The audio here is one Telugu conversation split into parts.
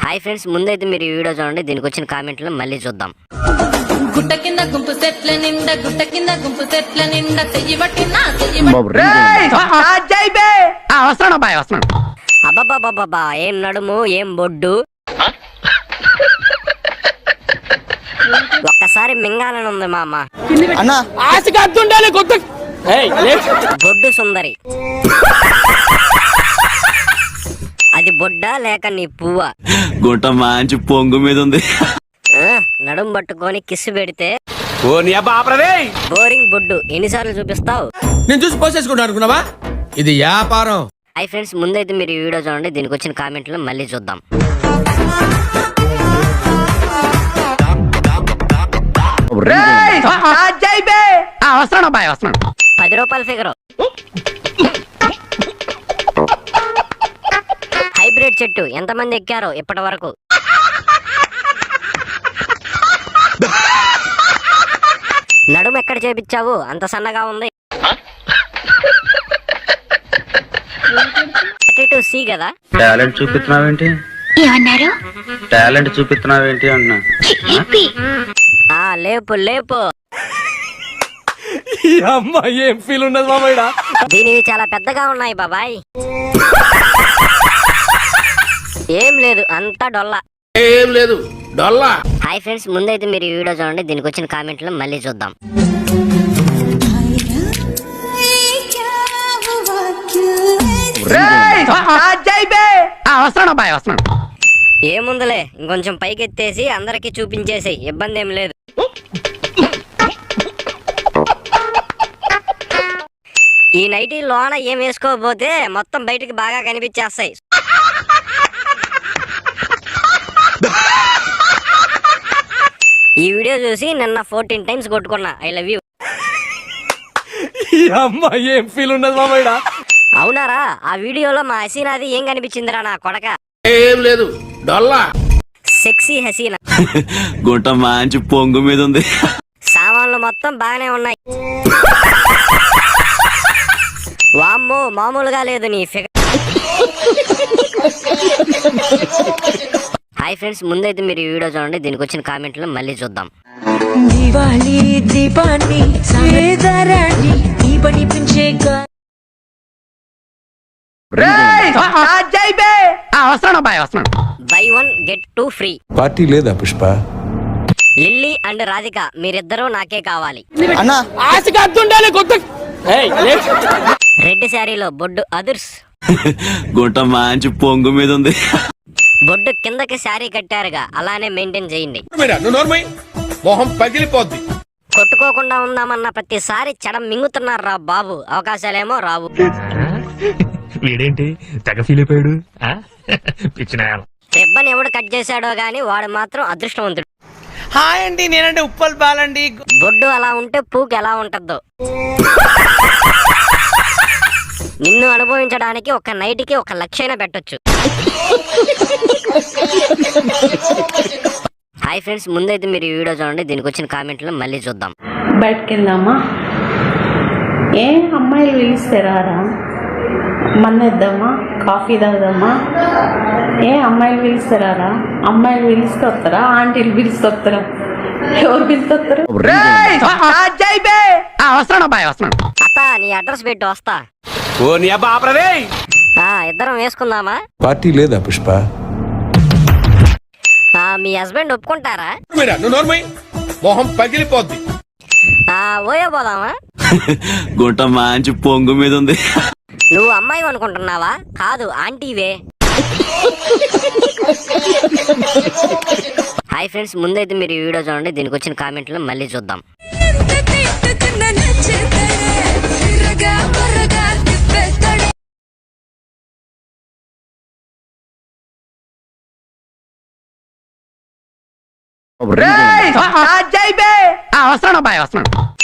హాయ్ ఫ్రెండ్స్, ముందైతే మీరు ఈ వీడియో చూడండి. దీనికి వచ్చిన కామెంట్లు మళ్ళీ చూద్దాం. గుట్ట కింద గుంపు సెట్ల నిండా, గుట్ట కింద గుంపు సెట్ల నిండా, చెయ్యి పట్టినా అబ్బాబాబాబా, ఏం నడుము, ఏం బొడ్డు. ఒక్కసారి మింగాలని ఉంది మామ. బొడ్డు సుందరి. అది బొడ్డా లేక నీ పువ్వా? గుంట మంచి పొంగు మీద ఉంది. నడుము పట్టుకొని కిస్సు పెడితే బోరింగ్ బొడ్డు. ఎన్నిసార్లు చూపిస్తావు? నేను చూసి పోసేసుకుంటా అనుకున్నావా? ఇది వ్యాపారం. హాయ్ ఫ్రెండ్స్, ముందైతే మీరు ఈ వీడియో చూడండి. దీనికి వచ్చిన కామెంట్లు మళ్ళీ చూద్దాం. ₹10 ఫిగర్. హైబ్రిడ్ చెట్టు ఎంతమంది ఎక్కారో ఇప్పటి వరకు? నడుము ఎక్కడ చేపించావు? అంత సన్నగా ఉంది. 32C కదా? టాలెంట్ చూపిస్తున్నావేంటి? ఏమన్నారు? టాలెంట్ చూపిస్తున్నావేంటి అన్నా. లేపు లేపు. ఏం ఫీల్ ఉన్నది మామయ్య? దీనివి చాలా పెద్దగా ఉన్నాయి బాబాయ్. ఏం లేదు, అంతా డొల్లా. ఏం లేదు, డొల్లా. హాయ్ ఫ్రెండ్స్, ముందైతే మీరు ఈ వీడియో చూడండి. దీనికి వచ్చిన కామెంట్లు మళ్ళీ చూద్దాం. ఏముందిలే, ఇంకొంచెం పైకెత్తేసి అందరికి చూపించేసి, ఇబ్బంది ఏం లేదు. ఈ నైటీ లోన ఏం వేసుకోకపోతే మొత్తం బయటికి బాగా కనిపించేస్తాయి. ఈ వీడియో చూసి నిన్న 14 టైమ్స్ కొట్టుకున్నా. I love you. ఏం ఫీల్ ఉన్నది మామయ్య? అవునారా? ఆ వీడియోలో మా హసీనాది ఏం కనిపించిందిరా నా కొడక? ఏం లేదు, డొల్లా. సెక్సీ హసీనా. గుంట మంచి పొంగు మీద ఉంది. సామాన్లు మొత్తం బాగానే ఉన్నాయి. వామ్మో, మామూలుగా లేదు నీ ఫిగర్. హాయ్ ఫ్రెండ్స్, ముందైతే మీరు ఈ వీడియో చూడండి. దీనికి వచ్చిన కామెంట్లు మళ్ళీ చూద్దాం. దివాళీ దీపాన్ని సాయదరాన్ని దీపనిపించే బై 1 గెట్ 2 ఫ్రీ. పార్టీ లేదా పుష్ప? లిల్లీ అండ్ రాధిక మీరిద్దరూ నాకే కావాలి. రెడ్ శారీలో బొడ్డు అదుర్స్. గుంట మంచి పొంగు మీద ఉంది. బొడ్డు కిందకి శారీ కట్టారుగా, అలానే మెయింటైన్ చేయండి. మొహం పగిలిపోద్ది. కొట్టుకోకుండా ఉందామన్న ప్రతిసారి చెడం మింగుతున్నారా బాబు. అవకాశాలేమో రావు. వీడేంటి తెగ ఫీల్ అయిపోయాడు? రిబ్బన్ ఎవడు కట్ చేశాడో గాని వాడు మాత్రం అదృష్టవంతుడు. హాయ్ అండి, నేనంటే ఉప్పల్ బాలండి. బొడ్డు అలా ఉంటే పూకు ఎలా ఉంటుందో. నిన్ను అనుభవించడానికి ఒక నైట్కి 1 లక్షైనా పెట్టొచ్చు. హాయ్ ఫ్రెండ్స్, ముందైతే మీరు ఈ వీడియో చూడండి. దీనికి వచ్చిన కామెంట్లు మళ్ళీ చూద్దాం. బయటకు వెళ్దామా? ఏ అమ్మాయిలు పిలిస్తే రారా? మందేద్దామా? కాఫీ తాగుదామా? ఏ అమ్మాయిలు పిలిస్తే రారా? అమ్మాయిలు పిలిస్తే వస్తారా? ఆంటీలు పిలిస్తే వస్తారా? ఎవరు పిలిస్తే వస్తారు? అత్త, నీ అడ్రస్ పెట్టి వస్తా. ఇద్దరం వేసుకుందామా? పార్టీ లేదా పుష్ప? మీ హస్బెండ్ ఒప్పుకుంటారా? మొహం పగిలిపోద్ది. ఓయో పోదామా? గుంట మంచి పొంగు మీద ఉంది. నువ్వు అమ్మాయి అనుకుంటున్నావా? కాదు, ఆంటీవే. హాయ్ ఫ్రెండ్స్, ముందైతే మీరు ఈ వీడియో చూడండి. దీనికి వచ్చిన కామెంట్లు మళ్ళీ చూద్దాం.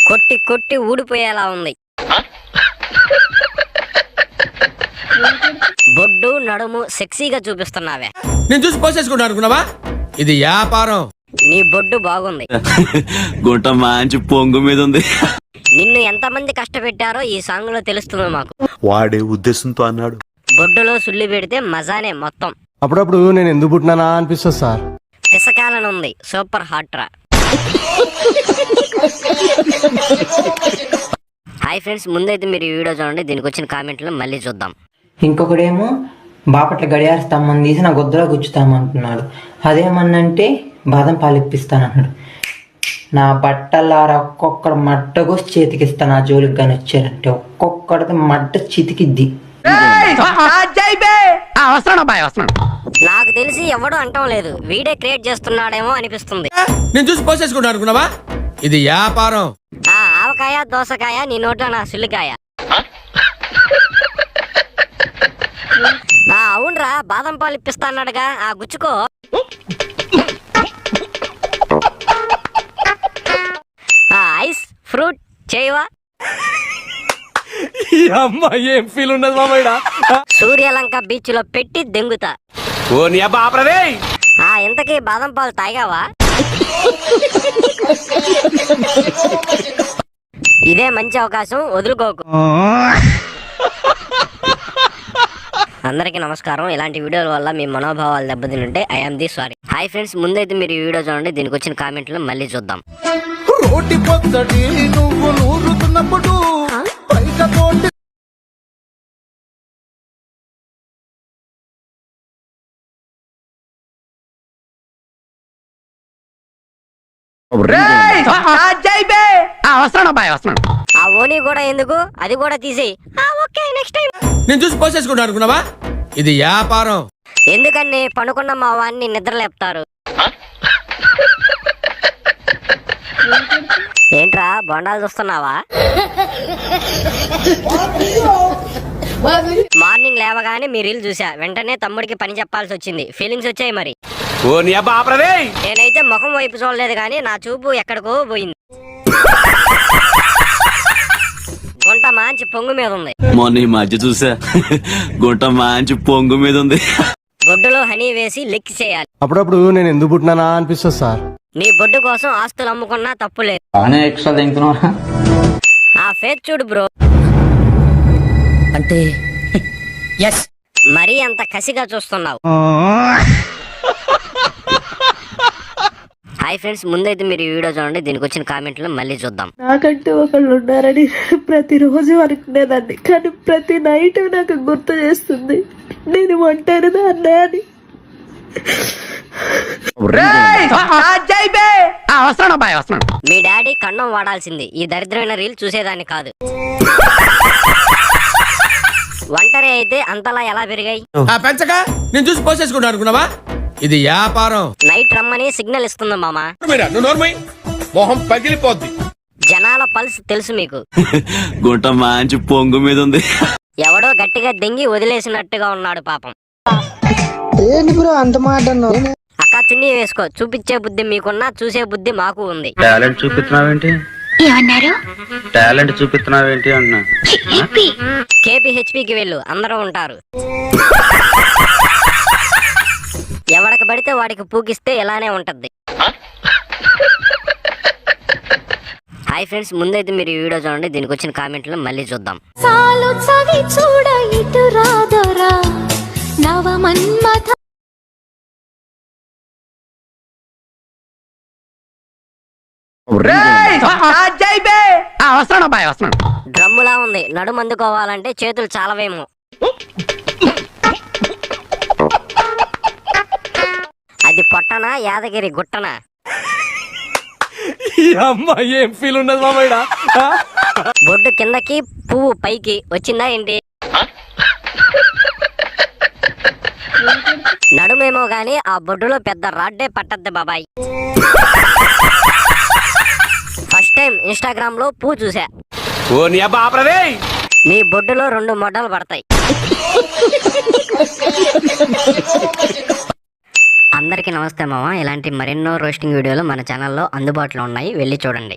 కొట్టి కొట్టి ఊడిపోయేలా ఉంది. బొడ్డు నడుము సెక్సీగా చూపిస్తున్నావే. నేను చూసి పోసేసుకుంటా అనుకున్నావా? ఇది వ్యాపారం. నీ బొడ్డు బాగుంది. గుంట మంచి పొంగు మీద ఉంది. నిన్ను ఎంతమంది కష్టపెట్టారో ఈ సాంగ్ లో తెలుస్తుంది మాకు. వాడే ఉద్దేశంతో అన్నాడు. బొడ్డులో సుల్లి పెడితే మజానే మొత్తం. అప్పుడప్పుడు నేను ఎందుకు పుట్టినానా అనిపిస్తుంది సార్. పిసకాలని ఉంది, సూపర్ హాట్ రా. హాయ్ ఫ్రెండ్స్, ముందైతే మీరు ఈ వీడియో చూడండి, దీనికి వచ్చిన కామెంట్లు మళ్ళీ చూద్దాం. ఇంకొకడేమో బాపట్ల గడియార స్తంభం తీసి నా గొద్దులో గుచ్చుతామంటున్నాడు. అదేమన్నంటే బాదం పాలు ఇప్పిస్తానన్నాడు. నా బట్టలారా ఒక్కొక్కడు మట్టగోసి చేతికిస్తా. నా జోలికి కానీ వచ్చారంటే ఒక్కొక్కడితో మట్ట చితికిద్ది. నాకు తెలిసి ఎవడు అంటం లేదు, వీడే క్రియేట్ చేస్తున్నాడేమో అనిపిస్తుంది. నేను చూసి పోసేసుకుంటా అనుకున్నావా? ఇది వ్యాపారం. ఆ ఆవకాయ దోసకాయ నీ నోట్లో నా సుల్లికాయ. అవునరా, బాదం పాలు ఇప్పిస్తా అన్నాడుగా, ఆ గుచ్చుకో. ఐస్ ఫ్రూట్ చేయవా? ఏం ఫీల్ ఉన్నది మామయ్య? సూర్యలంక బీచ్ లో పెట్టి దెంగుతా. ఓ నీ అబ్బా ఆపరదే. ఇంతకీ బాదం పాలు తాగావా? ఇదే మంచి అవకాశం, వదులుకోకు. అందరికీ నమస్కారం. ఇలాంటి వీడియోల వల్ల మీ మనోభావాలు దెబ్బతింటే I'm the sorry. Hi friends, ముందైతే మీరు ఈ వీడియో చూడండి, దీనికి వచ్చిన కామెంట్లు మళ్ళీ చూద్దాం. రోటి పొద్దటి నువ్వు నూరుతున్నప్పుడు ఆ ఓనీ కూడా ఎందుకు, అది కూడా తీసేయి. Okay, next time. నేను చూసి పోసేసుకుంటా అనుకున్నావా? ఇది వ్యాపారం. ఎందుకని పనుకున్న మా వాడిని నిద్రలేపుతారు? ఏంట్రా బొండాలు చూస్తున్నావా? మార్నింగ్ లేవగానే మీ రీల్ చూసా, వెంటనే తమ్ముడికి పని చెప్పాల్సి వచ్చింది. ఫీలింగ్స్ వచ్చాయి మరి. ఓ నీ అబ్బా ఆపరదే. నేనైతే ముఖం వైపు చూడలేదు కానీ నా చూపు ఎక్కడికో పోయింది. గుంట మంచి పొంగు మీద ఉంది. మొన్న ఈ మధ్య చూసా, గుంట మంచి పొంగు మీద ఉంది. బొడ్డులో హనీ వేసి లెక్కి చేయాలి. అప్పుడప్పుడు నేను ఎందుకు పుట్టినానా అనిపిస్తుంది సార్. నీ బొడ్డు కోసం ఆస్తులు అమ్ముకున్నా తప్పు లేదు. ఆ ఫేస్ చూడు బ్రో. అంటే మరీ అంత కసిగా చూస్తున్నావు. హాయ్ ఫ్రెండ్స్, ముందైతే మీరు ఈ వీడియో చూడండి, దీనికి వచ్చిన కామెంట్లు మళ్ళీ చూద్దాం. నాకంటూ ఒకళ్ళు ఉన్నారని ప్రతిరోజు అనుకునేదాన్ని, కానీ ప్రతి నైట్ నాకు గుర్తు చేస్తుంది నేను ఒంటరిదా అన్నా అని. మీ డాడీ కన్నం వాడాల్సింది, ఈ దరిద్రమైన రీల్ చూసేదాన్ని కాదు. ఒంటరి అయితే అంతలా ఎలా పెరిగాయి? పెంచక నేను చూసి పోసేసుకుంటా అనుకున్నావా? ఇది వ్యాపారం. నైట్ రమ్మని సిగ్నల్ ఇస్తుంది మామా. నువ్వు నోర్మై, మొహం పగిలిపోద్ది. జనాల పల్స్ తెలుసు మీకు. గుంట మంచి పొంగు మీద ఉంది. ఎవడో గట్టిగా దెంగి వదిలేసినట్టుగా ఉన్నాడు పాపం. అక్క చున్నీ వేసుకో, చూపించే బుద్ధి మీకున్నా చూసే బుద్ధి మాకు ఉంది. టాలెంట్ చూపిస్తున్నావేంటి? టాలెంట్ చూపిస్తున్నావేంటి అన్నా. కేపీహెచ్పీకి వెళ్ళు, అందరూ ఉంటారు. ఎవడికి పడితే వాడికి పూకిస్తే ఇలానే ఉంటది. హాయ్ ఫ్రెండ్స్, ముందైతే మీరు ఈ వీడియో చూడండి, దీనికి వచ్చిన కామెంట్లు మళ్ళీ చూద్దాం. డ్రమ్ములా ఉంది, నడుము అందుకోవాలంటే చేతులు చాలవేమో. అది పొట్టనా యాదగిరి గుట్టనా? ఏం ఫీల్ ఉన్నది మామయ్య? బొడ్డు కిందకి పువ్వు పైకి వచ్చిందా ఏంటి? నడుమేమో గాని ఆ బొడ్డులో పెద్ద రాడ్డే పట్టద్ది బాబాయ్. ఫస్ట్ టైం ఇన్స్టాగ్రామ్ లో పువ్వు చూసా. ఓ నీ అబ్బా ఆపరదే. నీ బొడ్డులో 2 మొడ్డలు పడతాయి. అందరికీ నమస్తే మామ. ఇలాంటి మరెన్నో రోస్టింగ్ వీడియోలు మన ఛానల్లో అందుబాటులో ఉన్నాయి, వెళ్ళి చూడండి.